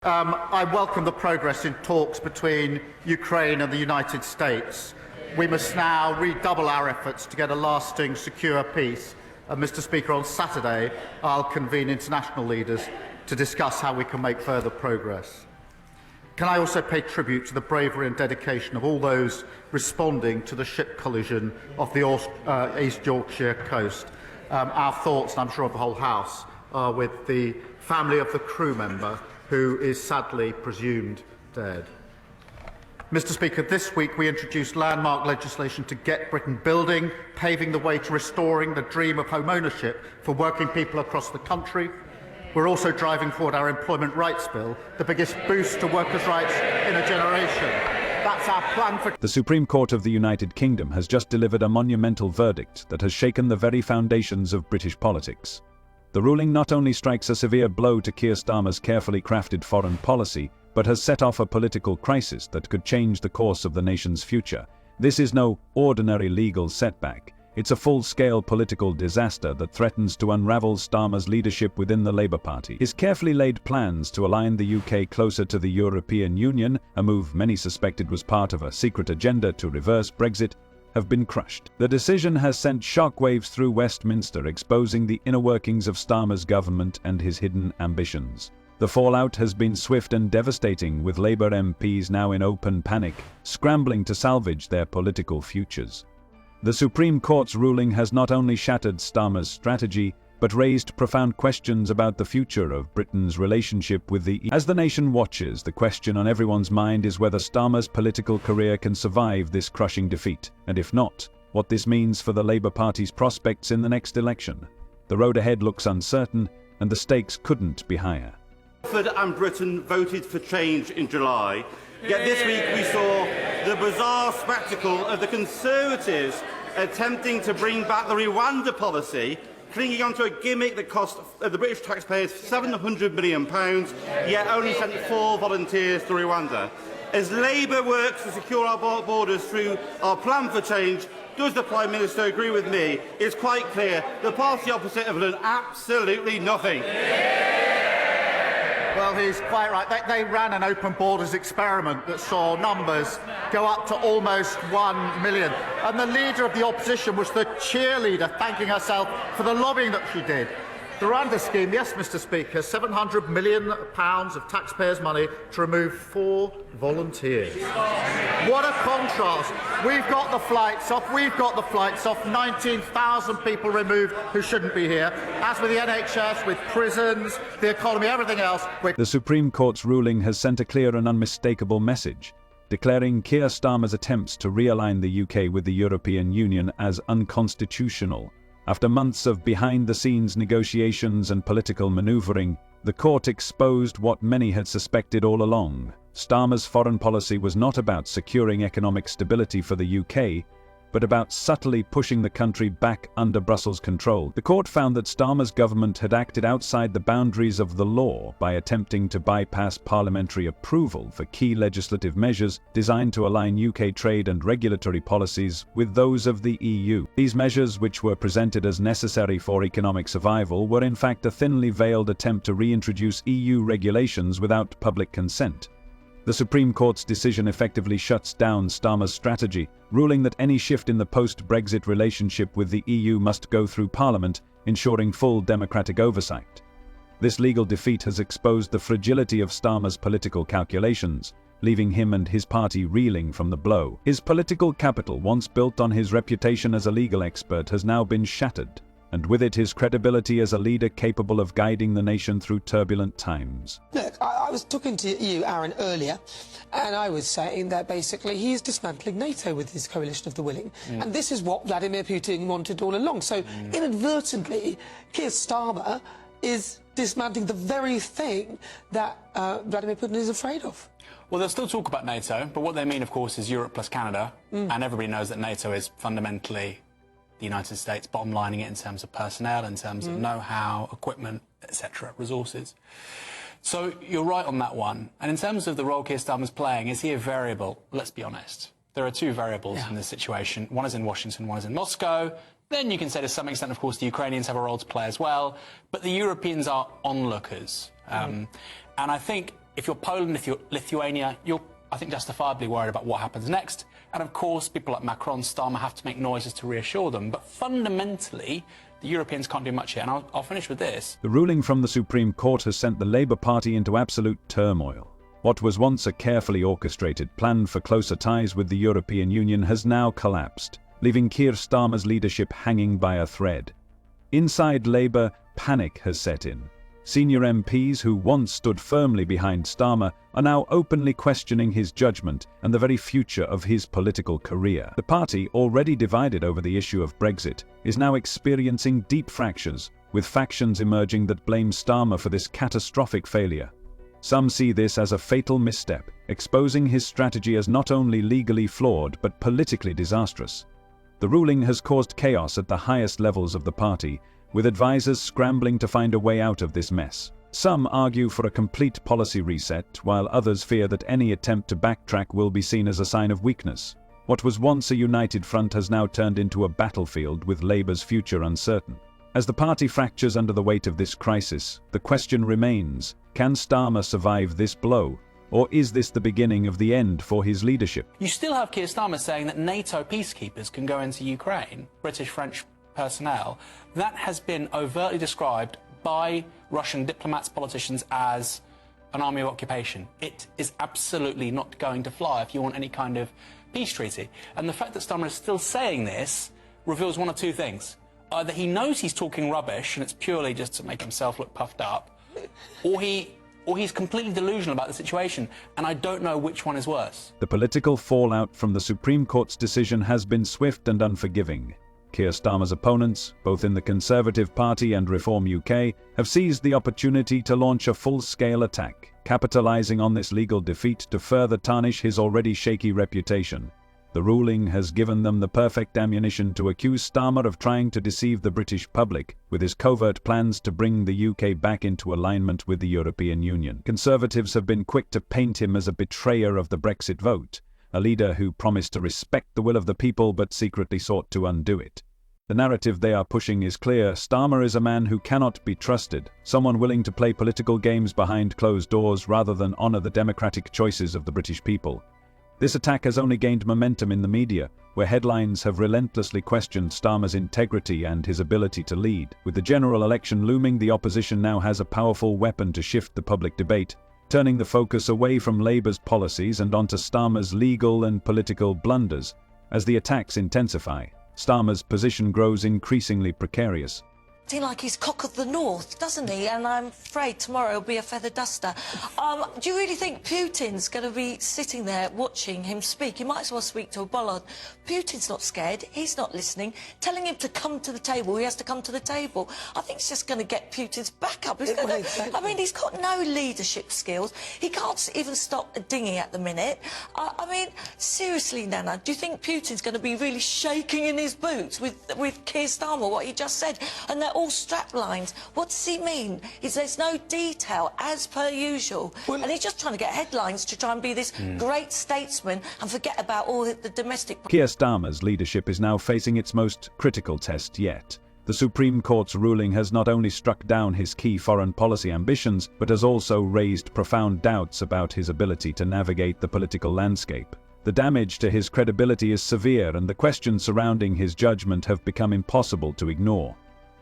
I welcome the progress in talks between Ukraine and the United States. We must now redouble our efforts to get a lasting, secure peace. Mr. Speaker, on Saturday, I'll convene international leaders to discuss how we can make further progress. Can I also pay tribute to the bravery and dedication of all those responding to the ship collision off the East Yorkshire coast? Our thoughts, and I'm sure of the whole House, are with the family of the crew member who is sadly presumed dead. Mr. Speaker, this week we introduced landmark legislation to get Britain building, paving the way to restoring the dream of home ownership for working people across the country. We're also driving forward our Employment Rights Bill, the biggest boost to workers' rights in a generation. That's our plan for... The Supreme Court of the United Kingdom has just delivered a monumental verdict that has shaken the very foundations of British politics. The ruling not only strikes a severe blow to Keir Starmer's carefully crafted foreign policy, but has set off a political crisis that could change the course of the nation's future. This is no ordinary legal setback. It's a full-scale political disaster that threatens to unravel Starmer's leadership within the Labour Party. His carefully laid plans to align the UK closer to the European Union, a move many suspected was part of a secret agenda to reverse Brexit, have been crushed. The decision has sent shockwaves through Westminster, exposing the inner workings of Starmer's government and his hidden ambitions. The fallout has been swift and devastating, with Labour MPs now in open panic, scrambling to salvage their political futures. The Supreme Court's ruling has not only shattered Starmer's strategy, but raised profound questions about the future of Britain's relationship with the EU. As the nation watches, the question on everyone's mind is whether Starmer's political career can survive this crushing defeat, and if not, what this means for the Labour Party's prospects in the next election. The road ahead looks uncertain, and the stakes couldn't be higher. And Britain voted for change in July, yet this week we saw the bizarre spectacle of the Conservatives attempting to bring back the Rwanda policy, clinging onto a gimmick that cost the British taxpayers £700 million, yet only sent 4 volunteers to Rwanda. As Labour works to secure our borders through our plan for change, does the Prime Minister agree with me? It's quite clear the party opposite have done absolutely nothing. Well, he's quite right. They ran an open borders experiment that saw numbers go up to almost 1 million. And the leader of the opposition was the cheerleader, thanking herself for the lobbying that she did. The Rwanda scheme, yes, Mr. Speaker, £700 million of taxpayers' money to remove 4 volunteers. What a contrast. We've got the flights off, 19,000 people removed who shouldn't be here. As with the NHS, with prisons, the economy, everything else. The Supreme Court's ruling has sent a clear and unmistakable message, declaring Keir Starmer's attempts to realign the UK with the European Union as unconstitutional. After months of behind-the-scenes negotiations and political manoeuvring, the court exposed what many had suspected all along. Starmer's foreign policy was not about securing economic stability for the UK, but about subtly pushing the country back under Brussels control. The court found that Starmer's government had acted outside the boundaries of the law by attempting to bypass parliamentary approval for key legislative measures designed to align UK trade and regulatory policies with those of the EU. These measures, which were presented as necessary for economic survival, were in fact a thinly veiled attempt to reintroduce EU regulations without public consent. The Supreme Court's decision effectively shuts down Starmer's strategy, ruling that any shift in the post-Brexit relationship with the EU must go through Parliament, ensuring full democratic oversight. This legal defeat has exposed the fragility of Starmer's political calculations, leaving him and his party reeling from the blow. His political capital, once built on his reputation as a legal expert, has now been shattered, and with it his credibility as a leader capable of guiding the nation through turbulent times. Look, I was talking to you, Aaron, earlier, and I was saying that basically he is dismantling NATO with his coalition of the willing. And this is what Vladimir Putin wanted all along. So inadvertently, Keir Starmer is dismantling the very thing that Vladimir Putin is afraid of. Well, they'll still talk about NATO, but what they mean, of course, is Europe plus Canada, and everybody knows that NATO is fundamentally the United States, bottom lining it in terms of personnel, in terms of know-how, equipment, etc., resources. So you're right on that one. And in terms of the role Keir Starmer's playing, is he a variable? Let's be honest. There are 2 variables in this situation. One is in Washington, one is in Moscow. Then you can say to some extent, of course, the Ukrainians have a role to play as well. But the Europeans are onlookers. And I think If you're Poland, if you're Lithuania, you're, I think, justifiably worried about what happens next. And of course, people like Macron, Starmer have to make noises to reassure them. But fundamentally, the Europeans can't do much here. And I'll finish with this. The ruling from the Supreme Court has sent the Labour Party into absolute turmoil. What was once a carefully orchestrated plan for closer ties with the European Union has now collapsed, leaving Keir Starmer's leadership hanging by a thread. Inside Labour, panic has set in. Senior MPs who once stood firmly behind Starmer are now openly questioning his judgment and the very future of his political career. The party, already divided over the issue of Brexit, is now experiencing deep fractures, with factions emerging that blame Starmer for this catastrophic failure. Some see this as a fatal misstep, exposing his strategy as not only legally flawed but politically disastrous. The ruling has caused chaos at the highest levels of the party, with advisers scrambling to find a way out of this mess. Some argue for a complete policy reset, while others fear that any attempt to backtrack will be seen as a sign of weakness. What was once a united front has now turned into a battlefield with Labour's future uncertain. As the party fractures under the weight of this crisis, the question remains, can Starmer survive this blow? Or is this the beginning of the end for his leadership? You still have Keir Starmer saying that NATO peacekeepers can go into Ukraine, British-French personnel. That has been overtly described by Russian diplomats, politicians, as an army of occupation. It is absolutely not going to fly if you want any kind of peace treaty. And the fact that Starmer is still saying this reveals one of two things. Either he knows he's talking rubbish and it's purely just to make himself look puffed up, or he's completely delusional about the situation, and I don't know which one is worse. The political fallout from the Supreme Court's decision has been swift and unforgiving. Keir Starmer's opponents, both in the Conservative Party and Reform UK, have seized the opportunity to launch a full-scale attack, capitalising on this legal defeat to further tarnish his already shaky reputation. The ruling has given them the perfect ammunition to accuse Starmer of trying to deceive the British public with his covert plans to bring the UK back into alignment with the European Union. Conservatives have been quick to paint him as a betrayer of the Brexit vote, a leader who promised to respect the will of the people but secretly sought to undo it. The narrative they are pushing is clear. Starmer is a man who cannot be trusted, someone willing to play political games behind closed doors rather than honour the democratic choices of the British people. This attack has only gained momentum in the media, where headlines have relentlessly questioned Starmer's integrity and his ability to lead. With the general election looming, the opposition now has a powerful weapon to shift the public debate, turning the focus away from Labour's policies and onto Starmer's legal and political blunders. As the attacks intensify, Starmer's position grows increasingly precarious. Seems like he's cock of the north, doesn't he? And I'm afraid tomorrow will be a feather duster. Do you really think Putin's going to be sitting there watching him speak? He might as well speak to a bollard. Putin's not scared. He's not listening. Telling him to come to the table, he has to come to the table. I think it's just going to get Putin's back up. I mean, he's got no leadership skills. He can't even stop a dinghy at the minute. I mean, seriously, Nana, do you think Putin's going to be really shaking in his boots with Keir Starmer, what he just said? And they're all strap lines. What does he mean? There's no detail, as per usual. Well, and he's just trying to get headlines to try and be this great statesman and forget about all the domestic... Keir Starmer's leadership is now facing its most critical test yet. The Supreme Court's ruling has not only struck down his key foreign policy ambitions, but has also raised profound doubts about his ability to navigate the political landscape. The damage to his credibility is severe, and the questions surrounding his judgment have become impossible to ignore.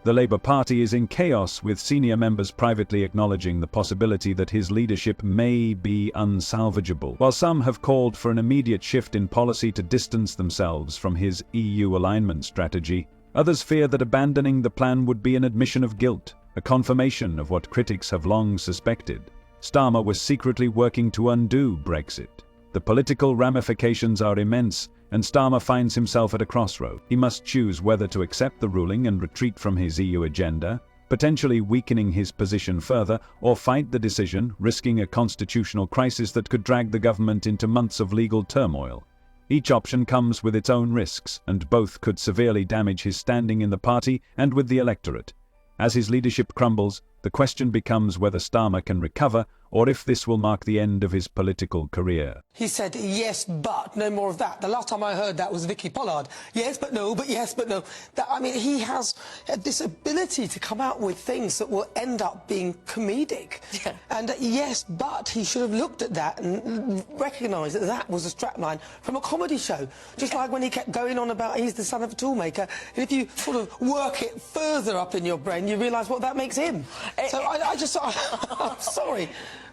The Labour Party is in chaos, with senior members privately acknowledging the possibility that his leadership may be unsalvageable. While some have called for an immediate shift in policy to distance themselves from his EU alignment strategy, others fear that abandoning the plan would be an admission of guilt, a confirmation of what critics have long suspected. Starmer was secretly working to undo Brexit. The political ramifications are immense, and Starmer finds himself at a crossroad. He must choose whether to accept the ruling and retreat from his EU agenda, potentially weakening his position further, or fight the decision, risking a constitutional crisis that could drag the government into months of legal turmoil. Each option comes with its own risks, and both could severely damage his standing in the party and with the electorate. As his leadership crumbles, the question becomes whether Starmer can recover or if this will mark the end of his political career. He said, yes, but no more of that. The last time I heard that was Vicky Pollard. Yes, but no, but yes, but no. I mean, he has this ability to come out with things that will end up being comedic. Yeah. And yes, but he should have looked at that and recognised that that was a strapline from a comedy show. Just like when he kept going on about he's the son of a toolmaker. And if you sort of work it further up in your brain, you realise what that makes him. So I'm sorry,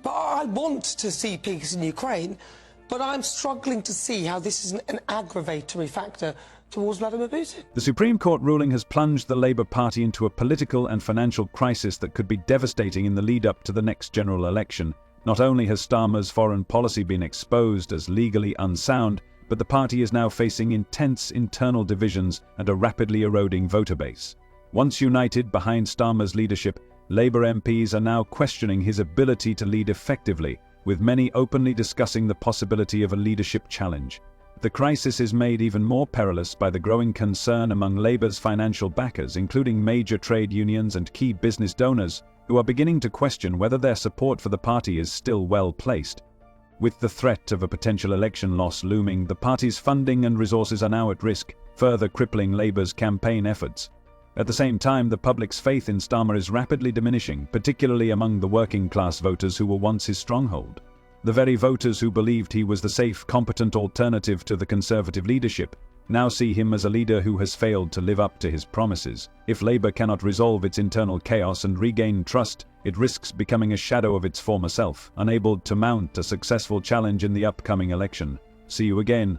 but I want to see peace in Ukraine, but I'm struggling to see how this is an aggravatory factor towards Vladimir Putin. The Supreme Court ruling has plunged the Labour Party into a political and financial crisis that could be devastating in the lead-up to the next general election. Not only has Starmer's foreign policy been exposed as legally unsound, but the party is now facing intense internal divisions and a rapidly eroding voter base. Once united behind Starmer's leadership, Labour MPs are now questioning his ability to lead effectively, with many openly discussing the possibility of a leadership challenge. The crisis is made even more perilous by the growing concern among Labour's financial backers, including major trade unions and key business donors, who are beginning to question whether their support for the party is still well placed. With the threat of a potential election loss looming, the party's funding and resources are now at risk, further crippling Labour's campaign efforts. At the same time, the public's faith in Starmer is rapidly diminishing, particularly among the working-class voters who were once his stronghold. The very voters who believed he was the safe, competent alternative to the Conservative leadership now see him as a leader who has failed to live up to his promises. If Labour cannot resolve its internal chaos and regain trust, it risks becoming a shadow of its former self, unable to mount a successful challenge in the upcoming election. See you again